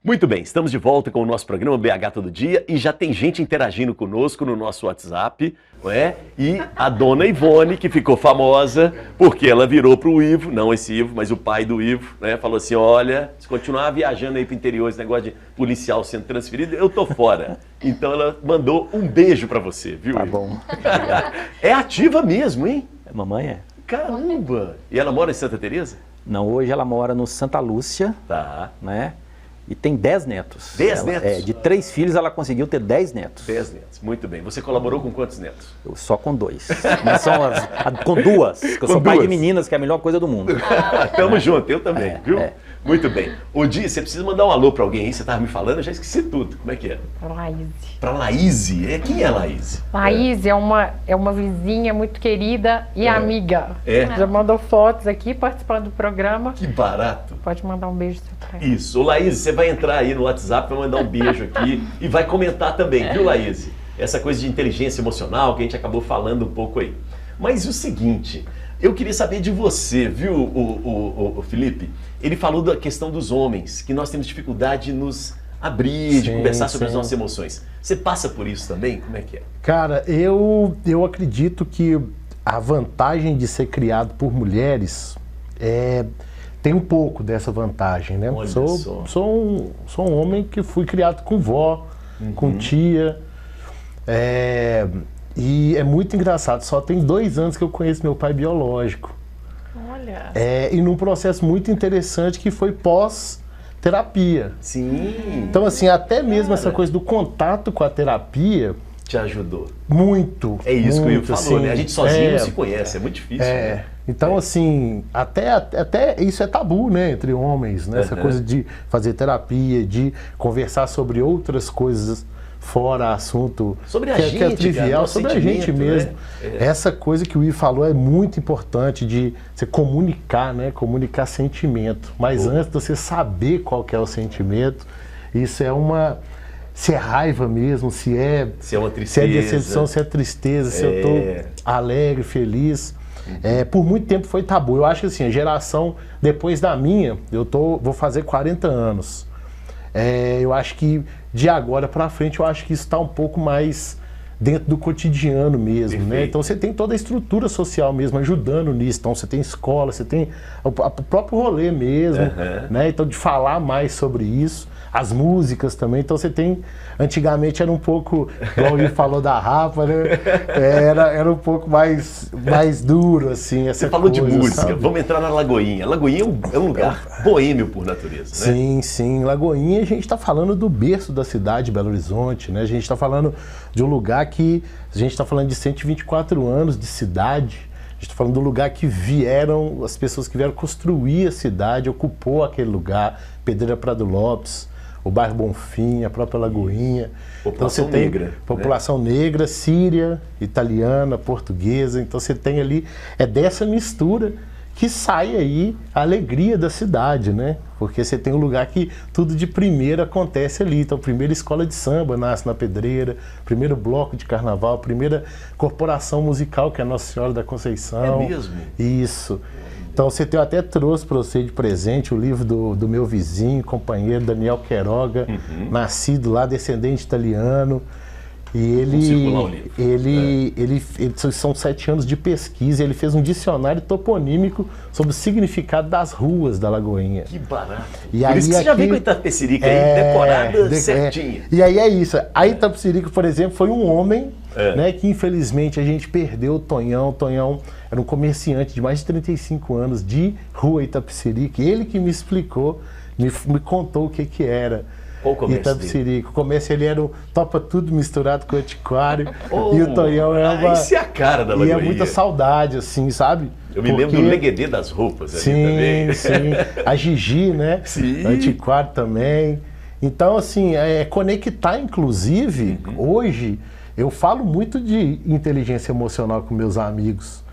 Muito bem, estamos de volta com o nosso programa BH Todo Dia e já tem gente interagindo conosco no nosso WhatsApp, não é? E a dona Ivone, que ficou famosa, porque ela virou pro Ivo, não esse Ivo, mas o pai do Ivo, né? Falou assim, olha, se continuar viajando aí pro interior, esse negócio de policial sendo transferido, eu tô fora. Então ela mandou um beijo pra você, viu? Tá Ivo? bom. É ativa mesmo, hein? Mamãe é? Caramba! E ela mora em Santa Teresa? Não, hoje ela mora no Santa Lúcia, Tá. né? E tem 10 netos. 10 netos? É, de 3 filhos ela conseguiu ter 10 netos. 10 netos, muito bem. Você colaborou com quantos netos? Eu só com 2. Mas são com 2, que eu sou pai de meninas, que é a melhor coisa do mundo. Tamo junto, eu também, viu? é. Muito bem. Ô Di, você precisa mandar um alô pra alguém aí, você tava me falando, eu já esqueci tudo. Como é que é? Laís. Pra Laíse? Quem é a Laíse? Laís é uma vizinha muito querida e amiga. É? Já mandou fotos aqui participando do programa. Que barato. Pode mandar um beijo pra ela. Isso. Ô Laíse, você vai entrar aí no WhatsApp, vai mandar um beijo aqui e vai comentar também, viu Laíse? Essa coisa de inteligência emocional que a gente acabou falando um pouco aí. Mas o seguinte, eu queria saber de você, viu, o Felipe? Ele falou da questão dos homens, que nós temos dificuldade de nos abrir, de conversar sobre as nossas emoções. Você passa por isso também? Como é que é? Cara, eu acredito que a vantagem de ser criado por mulheres tem um pouco dessa vantagem, né? Olha Sou um homem que fui criado com vó, com tia. E é muito engraçado, só tem 2 anos que eu conheço meu pai biológico. Olha. E num processo muito interessante que foi pós-terapia. Sim. Então, assim, até mesmo essa coisa do contato com a terapia, Te ajudou. muito. É isso que o Ivo falou, assim, né? A gente sozinho não se conhece, é muito difícil. Né? Então, assim, até isso é tabu, né, entre homens, né? Essa coisa de fazer terapia, de conversar sobre outras coisas fora assunto sobre a que gente, é trivial, cara, sobre a gente mesmo. Né? Essa coisa que o Ivo falou é muito importante de você comunicar, né? Comunicar sentimento. Mas antes de você saber qual que é o sentimento, isso é se é raiva mesmo, se é uma tristeza, se é decepção, se é tristeza, se eu tô alegre, feliz. Por muito tempo foi tabu. Eu acho que assim, a geração depois da minha, vou fazer 40 anos. Eu acho que de agora para frente, eu acho que isso está um pouco mais dentro do cotidiano mesmo, né? Então você tem toda a estrutura social mesmo ajudando nisso. Então você tem escola, você tem o próprio rolê mesmo, né? Então de falar mais sobre isso. As músicas também, então você tem... Antigamente era um pouco, igual ele falou da Rapa, né? Era um pouco mais duro, assim, essa Você falou coisa, de música, sabe? Vamos entrar na Lagoinha. Lagoinha é um lugar boêmio por natureza, né? Sim, sim. Lagoinha, a gente está falando do berço da cidade, Belo Horizonte, né? A gente está falando de um lugar que... A gente está falando de 124 anos de cidade. A gente está falando do lugar que as pessoas que vieram construir a cidade, ocupou aquele lugar. Pedreira Prado Lopes, o bairro Bonfim, a própria Lagoinha. População então, você negra. Tem população negra, síria, italiana, portuguesa. Então você tem ali, dessa mistura que sai aí a alegria da cidade, né? Porque você tem um lugar que tudo de primeira acontece ali. Então, a primeira escola de samba nasce na Pedreira, primeiro bloco de carnaval, primeira corporação musical, que é a Nossa Senhora da Conceição. É mesmo? Isso. Então, eu até trouxe para você de presente o livro do meu vizinho, companheiro Daniel Queiroga, nascido lá, descendente italiano. E ele são 7 anos de pesquisa, ele fez um dicionário toponímico sobre o significado das ruas da Lagoinha. Que barato. E por aí, isso que você já vem com a Itapecerica aí, decorada certinha. E aí é isso. A Itapecerica, por exemplo, foi um homem né, que infelizmente a gente perdeu o Tonhão. O Tonhão era um comerciante de mais de 35 anos de rua Itapecerica. Ele que me explicou, me contou o que era. Qual o comércio Itapecerica. O comércio ele era topa tudo misturado com o antiquário. E o Tonhão isso é a cara da Lagoinha. E é muita saudade, assim, sabe? Eu me lembro do Leguedê das roupas ali também. Sim, a Gigi, né? Sim. Antiquário também. Então, assim, conectar, inclusive, hoje, eu falo muito de inteligência emocional com meus amigos.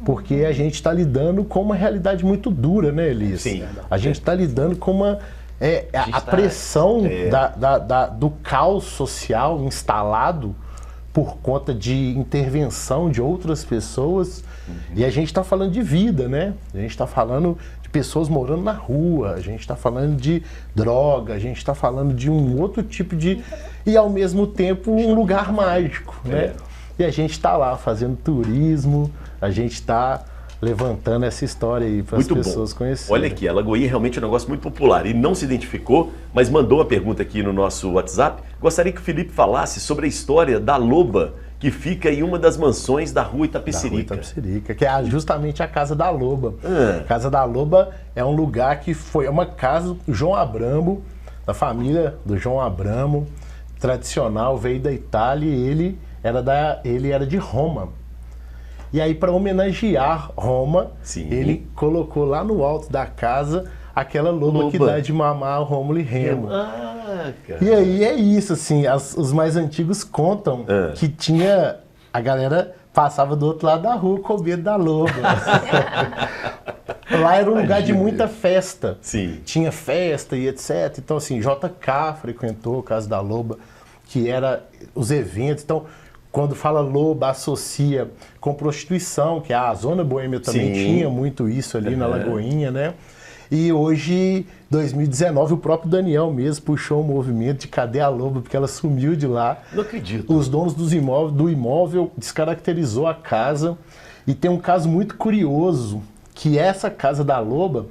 Porque a gente está lidando com uma realidade muito dura, né, Elias? Sim. A gente está lidando com uma... a pressão do caos social instalado por conta de intervenção de outras pessoas E a gente está falando de vida, né? A gente está falando de pessoas morando na rua, a gente está falando de droga, a gente está falando de um outro tipo de... E ao mesmo tempo um lugar mágico, né? E a gente está lá fazendo turismo, a gente está levantando essa história aí para as pessoas conhecerem. Olha aqui, a Lagoinha realmente é um negócio muito popular. Ele não se identificou, mas mandou uma pergunta aqui no nosso WhatsApp. Gostaria que o Felipe falasse sobre a história da loba que fica em uma das mansões da Rua Itapecerica. Da Rua Itapecerica, que é justamente a Casa da Loba. A Casa da Loba é um lugar que foi uma casa do João Abramo, da família do João Abramo, tradicional, veio da Itália e ele era de Roma. E aí, para homenagear Roma, ele colocou lá no alto da casa aquela loba que dá de mamar ao Rômulo e Remo. E aí é isso, assim, os mais antigos contam que tinha... A galera passava do outro lado da rua com medo da loba. Lá era um lugar de muita festa. Tinha festa e etc. Então, assim, JK frequentou a Casa da Loba, que era os eventos. Então, quando fala loba, associa com prostituição, que a Zona Boêmia também tinha muito isso ali na Lagoinha, né? E hoje, 2019, o próprio Daniel mesmo puxou o movimento de cadê a loba, porque ela sumiu de lá. Não acredito. Os donos do imóvel descaracterizou a casa. E tem um caso muito curioso, que essa Casa da Loba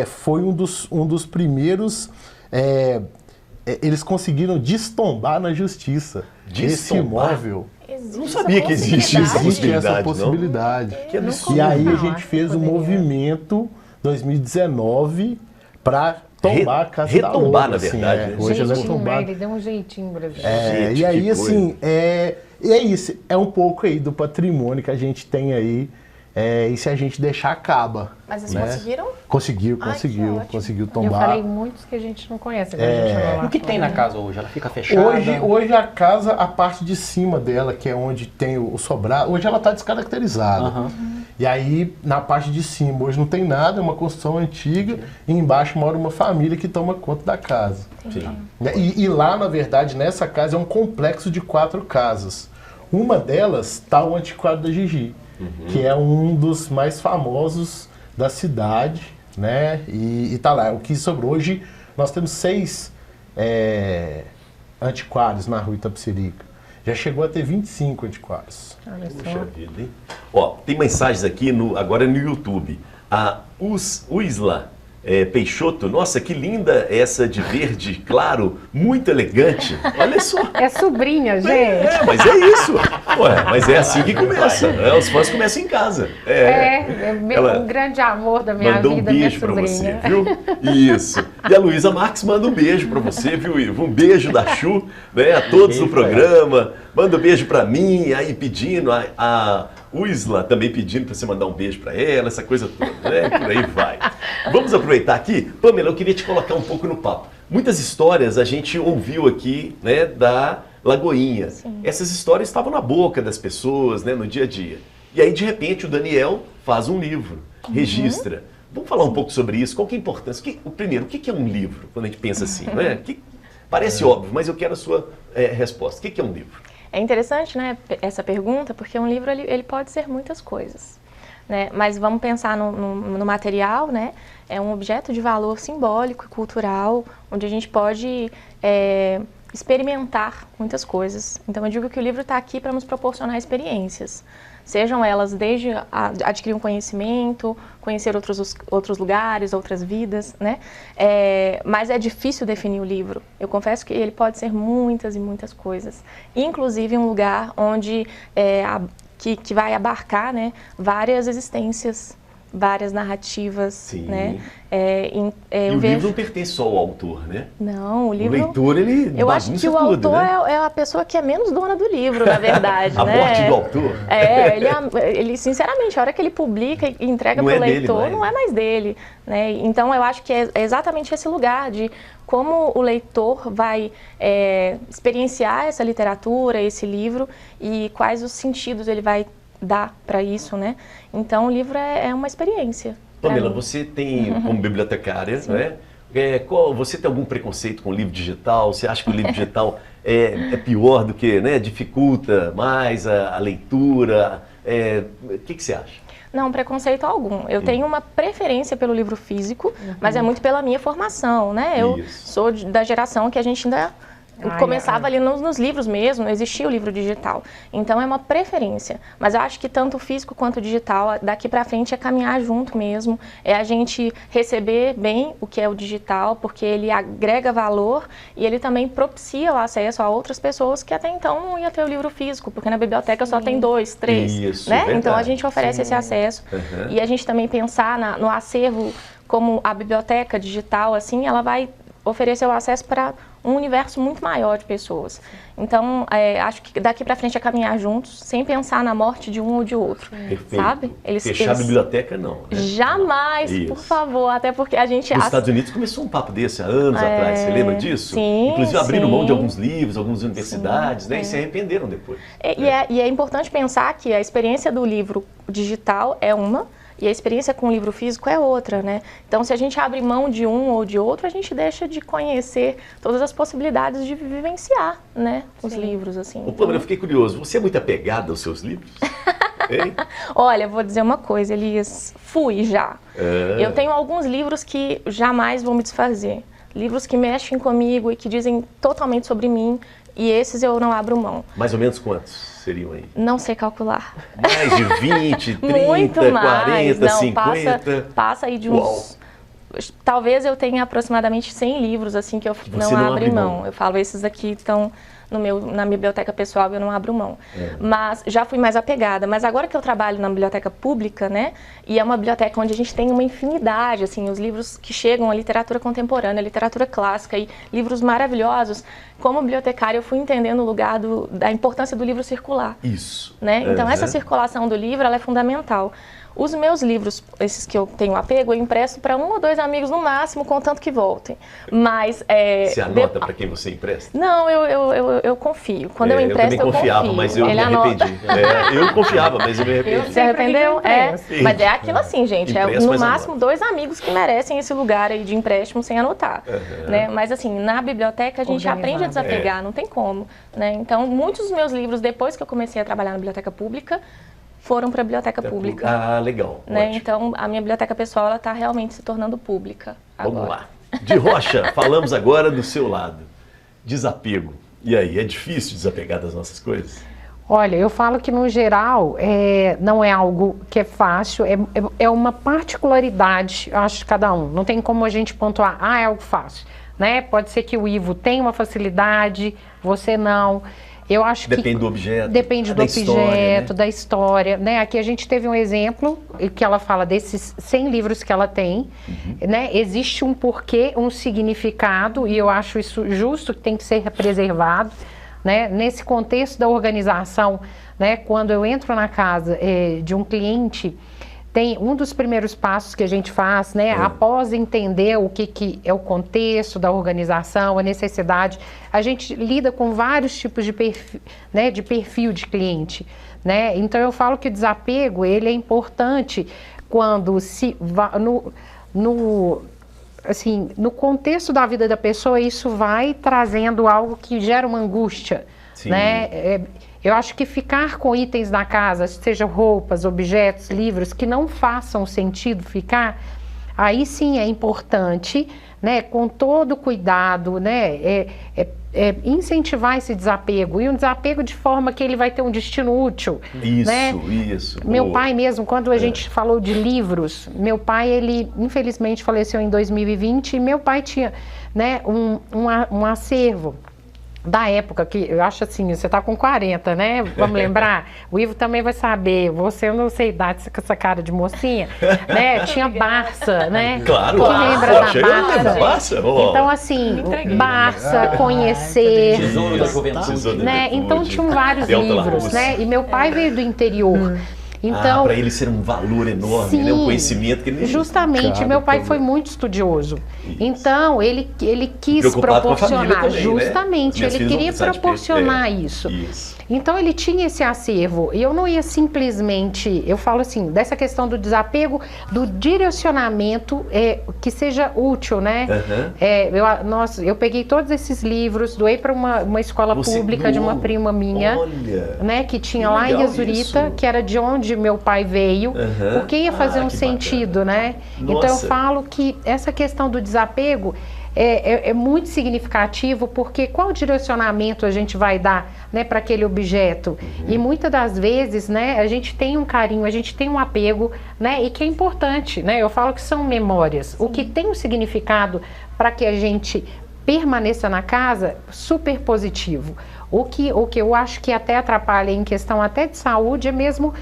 foi um dos primeiros... eles conseguiram destombar na justiça esse imóvel. Eu não sabia que existia essa possibilidade. E aí a gente fez um movimento 2019 para tombar a Casa da Loba. Retombar, na verdade. Hoje ela é tombada. Ele deu um jeitinho brasileiro. E aí, assim, é isso. É um pouco aí do patrimônio que a gente tem aí. E se a gente deixar, acaba. Mas vocês conseguiram? Conseguiu tombar. Eu falei muitos que a gente não conhece. O que tem na casa hoje? Ela fica fechada? Hoje a casa, a parte de cima dela, que é onde tem o sobrado, hoje ela está descaracterizada. E aí, na parte de cima, hoje não tem nada, é uma construção antiga, e embaixo mora uma família que toma conta da casa. E lá, na verdade, nessa casa é um complexo de 4 casas. Uma delas está o Antiquário da Gigi, que é um dos mais famosos da cidade, né? E tá lá. O que sobrou hoje, nós temos 6 antiquários na Rua Itapecerica. Já chegou a ter 25 antiquários. Puxa vida, hein? Ó, tem mensagens aqui agora no YouTube. A Usla Peixoto, nossa, que linda essa de verde claro, muito elegante. Olha só. É sobrinha, gente. Mas é isso. Ué, mas é assim que começa. Os fãs começam em casa. Um grande amor da minha vida, mandou um beijo pra você, viu? Isso. E a Luísa Marques manda um beijo pra você, viu, Ivo? Um beijo da Chu, né, a todos do programa. Manda um beijo pra mim, aí pedindo, a Usla também pedindo para você mandar um beijo para ela, essa coisa toda, né? Por aí vai. Vamos aproveitar aqui. Pamela, eu queria te colocar um pouco no papo. Muitas histórias a gente ouviu aqui, né, da Lagoinha. Essas histórias estavam na boca das pessoas, né, no dia a dia. E aí, de repente, o Daniel faz um livro, registra. Vamos falar um pouco sobre isso? Qual que é a importância? Primeiro, o que é um livro, quando a gente pensa assim, né? Parece óbvio, mas eu quero a sua resposta. O que é um livro? É interessante, né, essa pergunta, porque um livro ele pode ser muitas coisas, né? Mas vamos pensar no material, né? É um objeto de valor simbólico e cultural, onde a gente pode experimentar muitas coisas. Então eu digo que o livro está aqui para nos proporcionar experiências. Sejam elas desde adquirir um conhecimento, conhecer outros lugares, outras vidas, né? Mas é difícil definir o livro. Eu confesso que ele pode ser muitas e muitas coisas. Inclusive um lugar onde que vai abarcar, né, várias existências, várias narrativas, né? E o livro não pertence só ao autor, né? Não, o livro... O leitor, ele eu acho que o tudo, autor, né? é a pessoa que é menos dona do livro, na verdade, a né? morte do autor? Ele, sinceramente, a hora que ele publica e entrega para o leitor, não é mais dele, né? Então, eu acho que é exatamente esse lugar de como o leitor vai experienciar essa literatura, esse livro, e quais os sentidos ele vai dar para isso, né? Então, o livro é uma experiência. Pamela, você tem, como bibliotecária, né? Você tem algum preconceito com o livro digital? Você acha que o livro digital é pior do que, né? Dificulta mais a leitura, O que você acha? Não, preconceito algum. Eu tenho uma preferência pelo livro físico, mas é muito pela minha formação, né? Eu sou da geração que a gente ainda começava ali nos livros mesmo, não existia o livro digital. Então é uma preferência. Mas eu acho que tanto o físico quanto o digital, daqui para frente é caminhar junto mesmo. É a gente receber bem o que é o digital, porque ele agrega valor e ele também propicia o acesso a outras pessoas que até então não ia ter o livro físico, porque na biblioteca só tem 2, 3. Isso, né? verdade. Então a gente oferece esse acesso. E a gente também pensar no acervo como a biblioteca digital, assim, ela vai oferecer o acesso para um universo muito maior de pessoas. Então, acho que daqui para frente é caminhar juntos, sem pensar na morte de um ou de outro, sabe? Fechar a biblioteca, não. Né? Jamais, por favor, até porque a gente... Nos Estados Unidos começou um papo desse há anos atrás, você lembra disso? Sim, inclusive abriram mão de alguns livros, algumas universidades, né? E se arrependeram depois. E é importante pensar que a experiência do livro digital é uma, e a experiência com o livro físico é outra, né? Então, se a gente abre mão de um ou de outro, a gente deixa de conhecer todas as possibilidades de vivenciar, né? Os livros, assim. Ô, Pamela, eu fiquei curioso. Você é muito apegada aos seus livros? Hein? Olha, vou dizer uma coisa, Elias. Fui já. Eu tenho alguns livros que jamais vou me desfazer. Livros que mexem comigo e que dizem totalmente sobre mim. E esses eu não abro mão. Mais ou menos quantos seriam aí? Não sei calcular. Mais de 20, 30, Muito mais. 40, não, 50? Passa aí de uns... Uau. Talvez eu tenha aproximadamente 100 livros assim que eu não abro mão. Eu falo, esses aqui estão na minha biblioteca pessoal, eu não abro mão. Mas já fui mais apegada. Mas agora que eu trabalho na biblioteca pública, né? E é uma biblioteca onde a gente tem uma infinidade, assim, os livros que chegam, a literatura contemporânea, a literatura clássica e livros maravilhosos. Como bibliotecária, eu fui entendendo o lugar da importância do livro circular. Isso. Né? Então, essa circulação do livro, ela é fundamental. Os meus livros, esses que eu tenho apego, eu empresto para 1 ou 2 amigos no máximo, contanto que voltem. Mas... Você anota para quem você empresta? Não, eu confio. Quando eu empresto, eu confio. Eu também confiava, mas eu me arrependi. Eu confiava, mas eu me arrependi. Se arrependeu? Mas é aquilo assim, gente. No máximo 2 amigos que merecem esse lugar aí de empréstimo sem anotar. Né? Mas assim, na biblioteca a gente aprende a desapegar, não tem como. Né? Então, muitos dos meus livros, depois que eu comecei a trabalhar na biblioteca pública, foram para a biblioteca pública. Ah, legal. Né? Então, a minha biblioteca pessoal, ela está realmente se tornando pública agora. Vamos lá. De Rocha, falamos agora do seu lado. Desapego. E aí, é difícil desapegar das nossas coisas? Olha, eu falo que no geral não é algo que é fácil, é uma particularidade, eu acho, de cada um. Não tem como a gente pontuar, é algo fácil. Né? Pode ser que o Ivo tenha uma facilidade, você não. Eu acho depende do objeto. Depende do objeto, história, né? Da história. Né? Aqui a gente teve um exemplo que ela fala desses 100 livros que ela tem. Né? Existe um porquê, um significado, e eu acho isso justo, que tem que ser preservado. Né? Nesse contexto da organização, né? Quando eu entro na casa de um cliente, tem um dos primeiros passos que a gente faz, né? Após entender o que é o contexto da organização, a necessidade, a gente lida com vários tipos de perfil, né? De perfil de cliente. Né? Então eu falo que o desapego ele é importante quando se no contexto da vida da pessoa, isso vai trazendo algo que gera uma angústia. Né? Eu acho que ficar com itens na casa, seja roupas, objetos, livros, que não façam sentido ficar, aí sim é importante, né, com todo cuidado, né, incentivar esse desapego. E um desapego de forma que ele vai ter um destino útil. Isso, né? isso. Meu pai mesmo, quando a gente falou de livros, meu pai, ele infelizmente faleceu em 2020, e meu pai tinha, né, um acervo da época, que eu acho assim, você tá com 40, né? Vamos lembrar? O Ivo também vai saber, você, eu não sei idade, com essa cara de mocinha, né? Tinha Barça, né? Claro. Quem lembra da Barça? Então, assim, Barça, Conhecer... Tesouro da Juventude. Né? Então, tinham vários livros, né? E meu pai veio do interior. Então, para ele ser um valor enorme, sim, né? Um conhecimento que ele... Justamente, meu pai foi muito estudioso. Isso. Então, ele quis proporcionar, também, justamente, né? Ele queria proporcionar isso. Então ele tinha esse acervo e eu não ia simplesmente, eu falo assim, dessa questão do desapego, do direcionamento que seja útil, né? Eu peguei todos esses livros, doei para uma escola pública de uma prima minha, né, que tinha lá em Azurita, que era de onde meu pai veio, porque ia fazer um sentido, né? Então eu falo que essa questão do desapego é muito significativo, porque qual direcionamento a gente vai dar, né, para aquele objeto? E muitas das vezes, né, a gente tem um carinho, a gente tem um apego, né, e que é importante, né? Eu falo que são memórias. O que tem um significado para que a gente permaneça na casa, super positivo. O que eu acho que até atrapalha em questão até de saúde é mesmo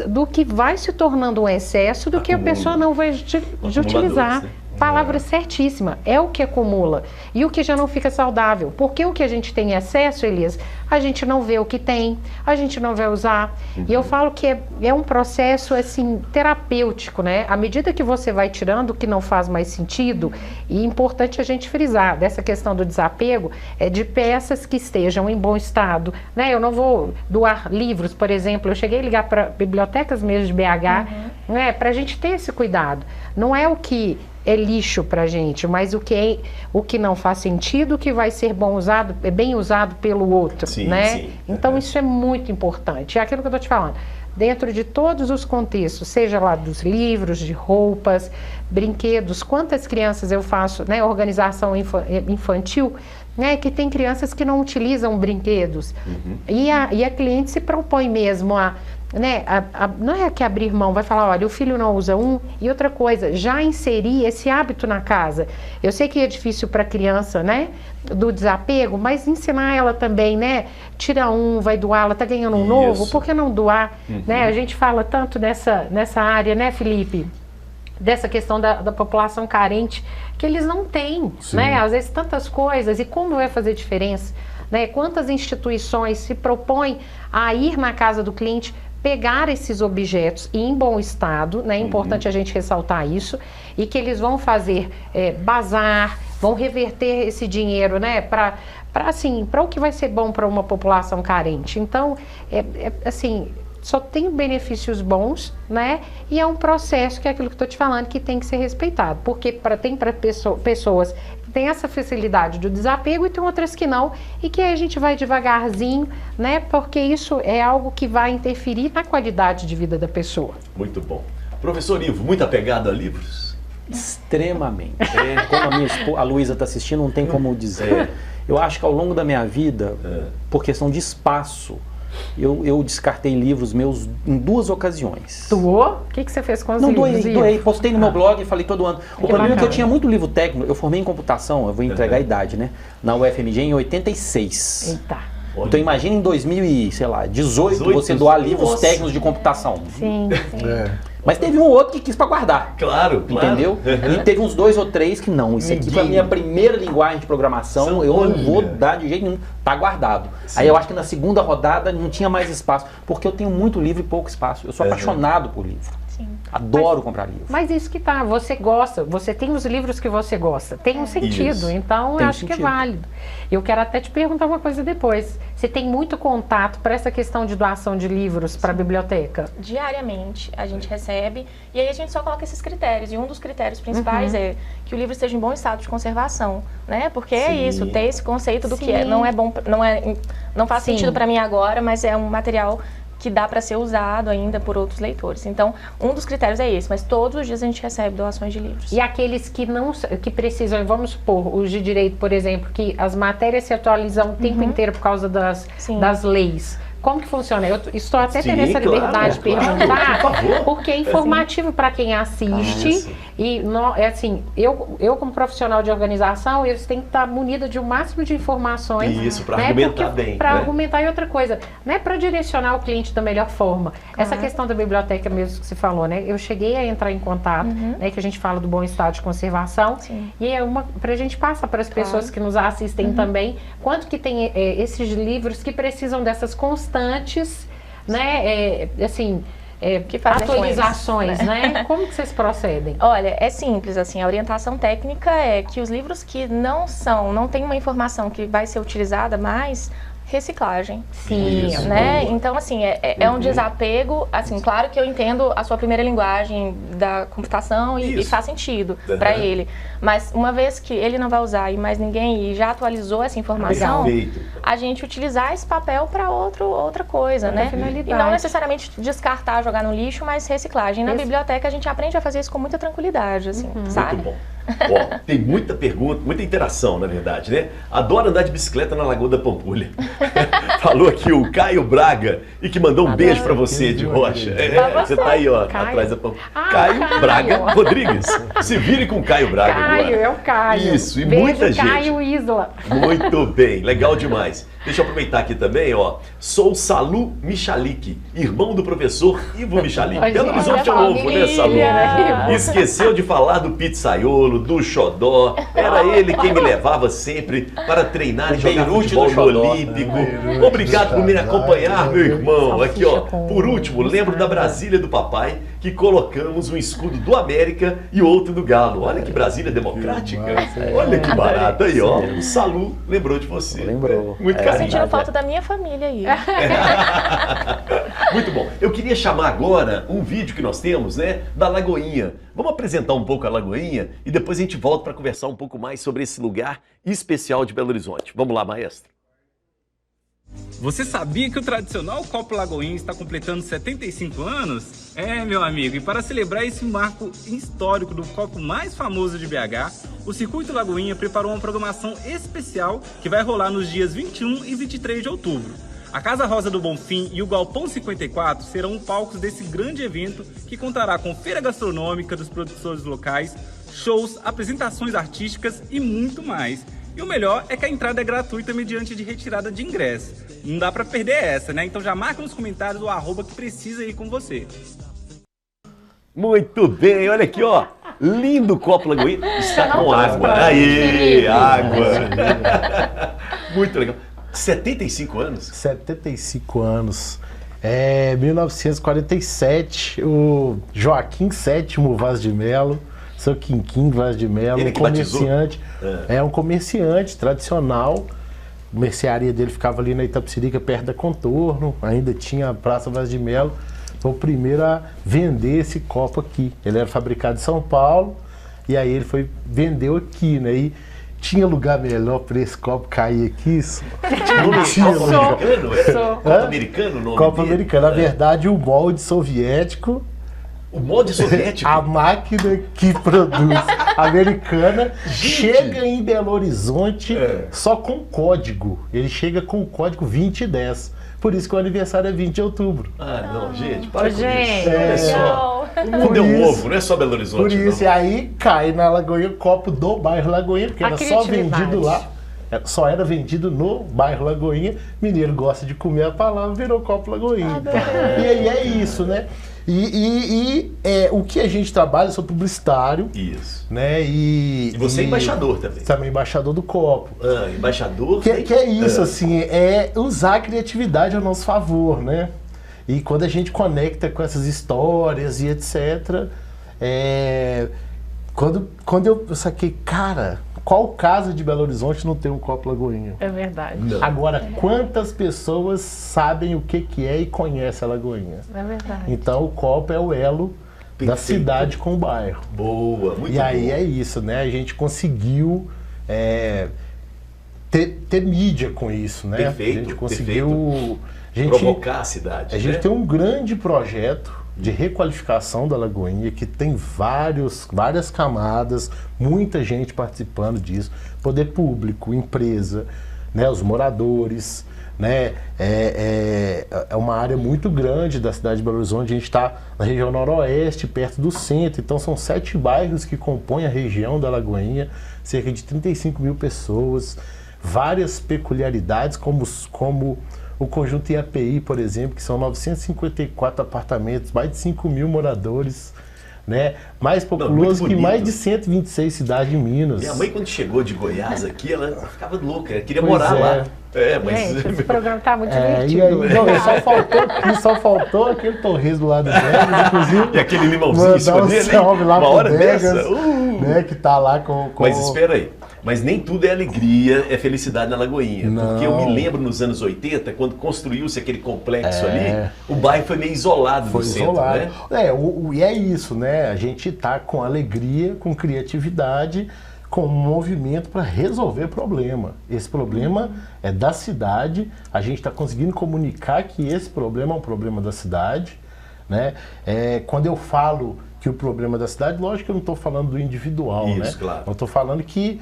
do que vai se tornando um excesso do que a pessoa não vai de utilizar. Palavra certíssima, é o que acumula e o que já não fica saudável, porque o que a gente tem em excesso, Elias, a gente não vê o que tem, a gente não vai usar. E eu falo que é um processo assim terapêutico, né? À medida que você vai tirando o que não faz mais sentido, e é importante a gente frisar dessa questão do desapego, de peças que estejam em bom estado, né? Eu não vou doar livros, por exemplo, eu cheguei a ligar para bibliotecas mesmo de BH, né? Para a gente ter esse cuidado. Não é o que é lixo pra gente, mas o que não faz sentido, o que vai ser bem usado pelo outro, né? Sim. Então isso é muito importante. É aquilo que eu tô te falando. Dentro de todos os contextos, seja lá dos livros, de roupas, brinquedos, quantas crianças eu faço, né? Organização infantil, né? Que tem crianças que não utilizam brinquedos. E a cliente se propõe mesmo né, não é que abrir mão, vai falar, olha, o filho não usa um, e outra coisa, já inserir esse hábito na casa. Eu sei que é difícil para a criança, né, do desapego, mas ensinar ela também, né, tira um, vai doar, ela tá ganhando um novo, por que não doar? Né, a gente fala tanto nessa área, né, Felipe, dessa questão da população carente, que eles não têm, né, às vezes tantas coisas, e como vai fazer diferença? Né, quantas instituições se propõem a ir na casa do cliente, pegar esses objetos em bom estado, né? É importante a gente ressaltar isso, e que eles vão fazer bazar, vão reverter esse dinheiro, né? Para o que vai ser bom para uma população carente. Então, assim, só tem benefícios bons, né? E é um processo, que é aquilo que eu estou te falando, que tem que ser respeitado, porque tem para pessoas tem essa facilidade do desapego e tem outras que não, e que a gente vai devagarzinho, né? Porque isso é algo que vai interferir na qualidade de vida da pessoa. Muito bom. Professor Ivo, muito apegado a livros? Extremamente. Como a Luísa está assistindo, não tem como dizer. Eu acho que ao longo da minha vida, por questão de espaço, eu descartei livros meus em 2 ocasiões. Doou? O que você fez com os livros? Não, doei. Postei no meu blog e falei todo ano. O problema é que eu tinha muito livro técnico. Eu formei em computação, eu vou entregar a idade, né? Na UFMG em 86. Eita. Então imagina em 2018 você doar livros técnicos de computação. Sim. Mas teve um ou outro que quis para guardar. Claro. Entendeu? E teve uns 2 ou 3 que não. Isso aqui foi a minha primeira linguagem de programação. Eu não vou dar de jeito nenhum. Tá guardado. Aí eu acho que na segunda rodada não tinha mais espaço. Porque eu tenho muito livro e pouco espaço. Eu sou apaixonado por livro. Adoro comprar livro. Mas isso que tá, você gosta, você tem os livros que você gosta, tem um sentido, então eu acho que é válido. Eu quero até te perguntar uma coisa depois. Você tem muito contato para essa questão de doação de livros para a biblioteca? Diariamente a gente recebe, e aí a gente só coloca esses critérios, e um dos critérios principais é que o livro esteja em bom estado de conservação, né? Porque é isso, ter esse conceito do que não é bom, não faz sentido para mim agora, mas é um material que dá para ser usado ainda por outros leitores. Então, um dos critérios é esse, mas todos os dias a gente recebe doações de livros. E aqueles que precisam, vamos supor, os de direito, por exemplo, que as matérias se atualizam o tempo inteiro por causa das leis. Como que funciona? Eu estou até tendo essa liberdade de perguntar, porque é informativo para quem assiste. E assim, eu como profissional de organização, eles têm que estar munidos de um máximo de informações. Isso, para argumentar bem. Para argumentar, e outra coisa, né, para direcionar o cliente da melhor forma. Essa questão da biblioteca mesmo que você falou, né? Eu cheguei a entrar em contato, né, que a gente fala do bom estado de conservação. E é para a gente passar para as pessoas que nos assistem também, quanto que tem esses livros que precisam dessas constantes, né, que atualizações, né? Como que vocês procedem? Olha, é simples, assim, a orientação técnica é que os livros que não têm uma informação que vai ser utilizada mais, reciclagem. Sim, né? Então, assim, é um desapego, assim, claro que eu entendo a sua primeira linguagem da computação e faz sentido para ele. Mas uma vez que ele não vai usar e mais ninguém e já atualizou essa informação, a gente utilizar esse papel para outra coisa, né? E não necessariamente descartar, jogar no lixo, mas reciclagem. Na biblioteca a gente aprende a fazer isso com muita tranquilidade, assim, sabe? Muito bom. Ó, tem muita pergunta, muita interação, na verdade, né? Adoro andar de bicicleta na Lagoa da Pampulha. Falou aqui o Caio Braga e que mandou um beijo pra você de Rocha. Você tá aí, ó, atrás da Pampulha. Caio Braga Rodrigues. Se vire com o Caio Braga agora. Caio, é o Caio. Isso, e beijo, muita gente. Caio Isla. Muito bem, legal demais. Deixa eu aproveitar aqui também, ó. Sou Salu Michalik, irmão do professor Ivo Michalik. Belo Horizonte é novo, né, Salu? Esqueceu de falar do pizzaiolo, do xodó. Era ele quem me levava sempre para treinar e jogar futebol no Olímpico. Obrigado por me acompanhar, meu irmão. Aqui, ó. Por último, lembro da Brasília do papai, que colocamos um escudo do América e outro do Galo. Olha que Brasília democrática. Olha que barato aí, ó. O Salu lembrou de você. Lembrou. Muito Tô sentindo falta da minha família aí. Muito bom. Eu queria chamar agora um vídeo que nós temos, né, da Lagoinha. Vamos apresentar um pouco a Lagoinha e depois a gente volta para conversar um pouco mais sobre esse lugar especial de Belo Horizonte. Vamos lá, maestro. Você sabia que o tradicional Copo Lagoinha está completando 75 anos? É, meu amigo, e para celebrar esse marco histórico do copo mais famoso de BH, o Circuito Lagoinha preparou uma programação especial que vai rolar nos dias 21 e 23 de outubro. A Casa Rosa do Bonfim e o Galpão 54 serão palcos desse grande evento que contará com feira gastronômica dos produtores locais, shows, apresentações artísticas e muito mais. E o melhor é que a entrada é gratuita mediante de retirada de ingresso. Não dá pra perder essa, né? Então já marca nos comentários o @ que precisa ir com você. Muito bem, olha aqui, ó. Lindo copo Lagoinha. Está com água. Aí, água. Muito legal. 75 anos? 75 anos. 1947, o Joaquim VII Vaz de Melo, seu Quinquim Vaz de Melo, ele um comerciante. Um comerciante tradicional. A mercearia dele ficava ali na Itapecerica, perto da Contorno. Ainda tinha a Praça Vaz de Melo. Foi o primeiro a vender esse copo aqui. Ele era fabricado em São Paulo. E aí ele vendeu aqui, né? E tinha lugar melhor para esse copo cair aqui? Não tinha lugar. Copo americano? O nome Copo dele? americano. Na verdade, o molde soviético. O molde soviético? A máquina que produz americana chega em Belo Horizonte só com código. Ele chega com o código 2010. Por isso que o aniversário é 20 de outubro. Ah, não, gente, para com gente, isso. Olha só. O mundo é um ovo, não é só Belo Horizonte. Por isso, não. E aí cai na Lagoinha o copo do bairro Lagoinha, porque era só vendido lá. Só era vendido no bairro Lagoinha. Mineiro gosta de comer a palavra, virou copo Lagoinha. E aí é isso, né? O que a gente trabalha, eu sou publicitário. Isso. Né? E você é embaixador também. Também embaixador do copo. Embaixador? Que é isso, assim, é usar a criatividade ao nosso favor, né? E quando a gente conecta com essas histórias e etc. Quando eu saquei, cara, qual casa de Belo Horizonte não tem um copo Lagoinha? É verdade. Não. Agora, quantas pessoas sabem o que é e conhecem a Lagoinha? É verdade. Então, o copo é o elo da cidade com o bairro. Boa, muito E aí boa. é isso, né? A gente conseguiu ter mídia com isso, né? Perfeito, a gente conseguiu provocar a cidade. A gente tem um grande projeto de requalificação da Lagoinha que tem várias camadas, muita gente participando disso, poder público, empresa, né, os moradores, né, é uma área muito grande da cidade de Belo Horizonte. A gente está na região noroeste, perto do centro, então são 7 bairros que compõem a região da Lagoinha, cerca de 35 mil pessoas, várias peculiaridades como o conjunto IAPI, por exemplo, que são 954 apartamentos, mais de 5 mil moradores, né? Mais populoso que mais de 126 cidades de Minas. Minha mãe, quando chegou de Goiás aqui, ela ficava louca, ela queria morar lá. Mas... Gente, esse programa tá muito divertido. E aí, só faltou aquele torresmo do lado dela, inclusive. E aquele limãozinho em cima dele, lá uma hora Vegas, dessa. né, que tá lá com... Mas espera aí. Mas nem tudo é alegria, é felicidade na Lagoinha. Não. Porque eu me lembro nos anos 80, quando construiu-se aquele complexo ali, o bairro foi meio isolado do centro, né? E é isso, né? A gente tá com alegria, com criatividade, com movimento para resolver problema. Esse problema é da cidade, a gente está conseguindo comunicar que esse problema é um problema da cidade, né? Quando eu falo que o problema da cidade, lógico que eu não estou falando do individual, isso, né? Claro. Eu estou falando que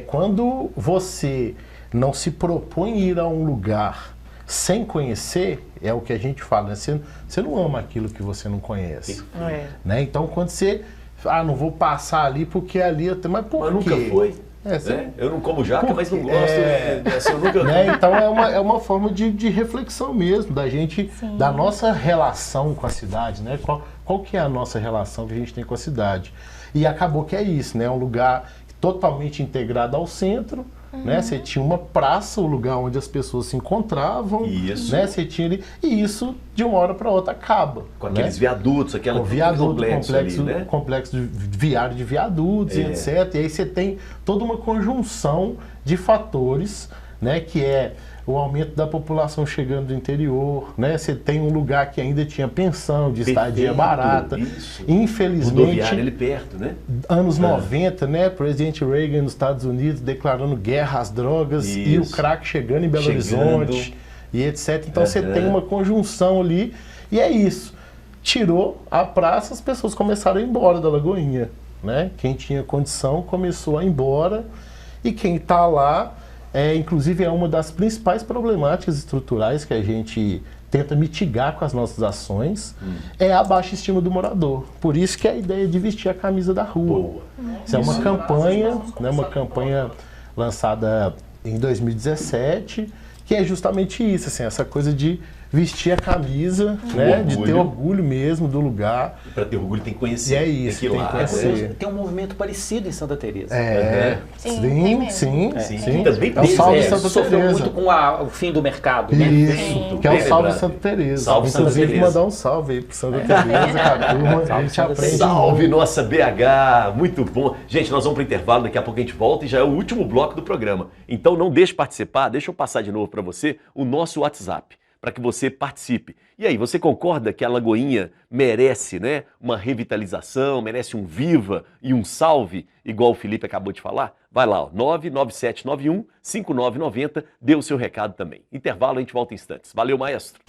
quando você não se propõe ir a um lugar sem conhecer, é o que a gente fala, né? Você não ama aquilo que você não conhece. Né? Então, quando você... não vou passar ali porque ali eu tenho... Mas por quê? Mas nunca foi. Eu não como jaca, mas não gosto. Assim, eu nunca... Né? Então é uma forma de reflexão mesmo, da gente, da nossa relação com a cidade, né? Qual que é a nossa relação que a gente tem com a cidade? E acabou que é isso, né? É um lugar totalmente integrado ao centro, né? Você tinha uma praça, o lugar onde as pessoas se encontravam, né? Você tinha ali, e isso de uma hora para outra acaba. Com aqueles viadutos, aquele complexo viário de viadutos, e etc. E aí você tem toda uma conjunção de fatores, né? Que é o aumento da população chegando do interior, né? Você tem um lugar que ainda tinha pensão, de estadia barata. Isso. Infelizmente, rodoviária ali perto, né? Anos 90, né? Presidente Reagan nos Estados Unidos declarando guerra às drogas e o crack chegando em Belo Horizonte e etc. Então você tem uma conjunção ali e é isso. Tirou a praça, as pessoas começaram a ir embora da Lagoinha, né? Quem tinha condição começou a ir embora e quem está lá... inclusive é uma das principais problemáticas estruturais que a gente tenta mitigar com as nossas ações, é a baixa estima do morador. Por isso que é a ideia de vestir a camisa da rua. Isso é uma campanha, né, uma campanha lançada em 2017, que é justamente isso, assim, essa coisa de vestir a camisa, né, de ter orgulho mesmo do lugar. Para ter orgulho tem que conhecer. E é isso, tem que conhecer. Tem um movimento parecido em Santa Teresa. Sim. Também é o Salve Santa sofreu Teresa. muito com o fim do mercado, né? Isso, que é o Salve Santa Teresa. Salve Inclusive, Santa Teresa. mandar um salve aí pro Santa Teresa, a turma, a gente aprende. Salve nossa BH, muito bom. Gente, nós vamos para o intervalo, daqui a pouco a gente volta e já é o último bloco do programa. Então não deixe de participar, deixa eu passar de novo para você o nosso WhatsApp, para que você participe. E aí, você concorda que a Lagoinha merece, né, uma revitalização, merece um viva e um salve, igual o Felipe acabou de falar? Vai lá, 99791-5990, dê o seu recado também. Intervalo, a gente volta em instantes. Valeu, maestro!